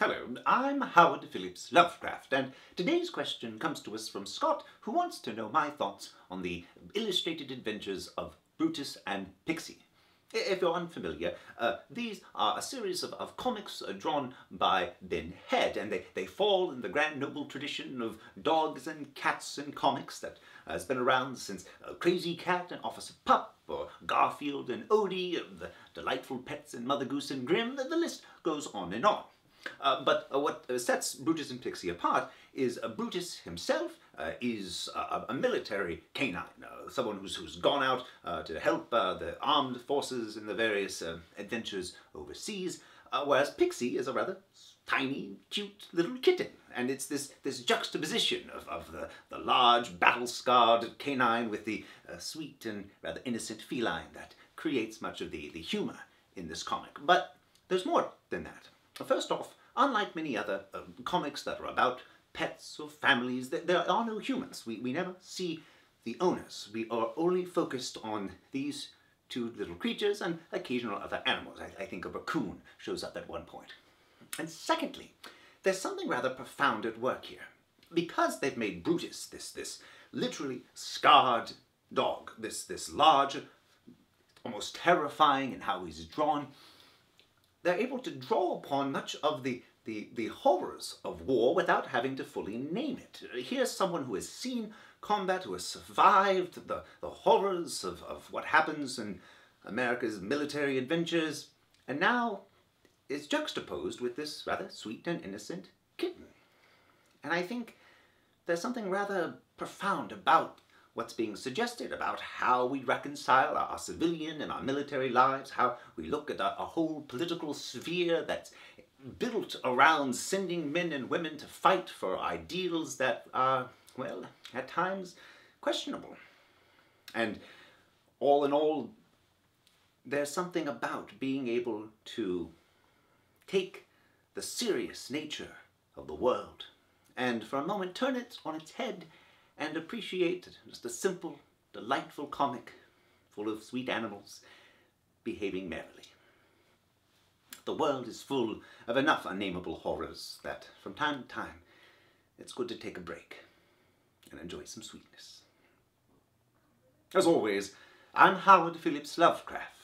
Hello, I'm Howard Phillips Lovecraft, and today's question comes to us from Scott, who wants to know my thoughts on the illustrated adventures of Brutus and Pixie. If you're unfamiliar, these are a series of comics drawn by Ben Head, and they fall in the grand noble tradition of dogs and cats in comics that has been around since Crazy Cat and Officer Pup, or Garfield and Odie, the delightful pets in Mother Goose and Grimm. The list goes on and on. But what sets Brutus and Pixie apart is Brutus himself is a military canine, someone who's gone out to help the armed forces in the various adventures overseas, whereas Pixie is a rather tiny, cute little kitten. And it's this juxtaposition of the large, battle-scarred canine with the sweet and rather innocent feline that creates much of the humor in this comic. But there's more than that. First off, unlike many other comics that are about pets or families, there are no humans. We never see the owners. We are only focused on these two little creatures and occasional other animals. I think a raccoon shows up at one point. And secondly, there's something rather profound at work here. Because they've made Brutus this literally scarred dog, this large, almost terrifying in how he's drawn, they're able to draw upon much of the horrors of war without having to fully name it. Here's someone who has seen combat, who has survived the horrors of what happens in America's military adventures, and now is juxtaposed with this rather sweet and innocent kitten. And I think there's something rather profound about what's being suggested about how we reconcile our civilian and our military lives, how we look at a whole political sphere that's built around sending men and women to fight for ideals that are, well, at times questionable. And all in all, there's something about being able to take the serious nature of the world and for a moment turn it on its head and appreciate just a simple, delightful comic full of sweet animals behaving merrily. The world is full of enough unnameable horrors that from time to time it's good to take a break and enjoy some sweetness. As always, I'm Howard Phillips Lovecraft.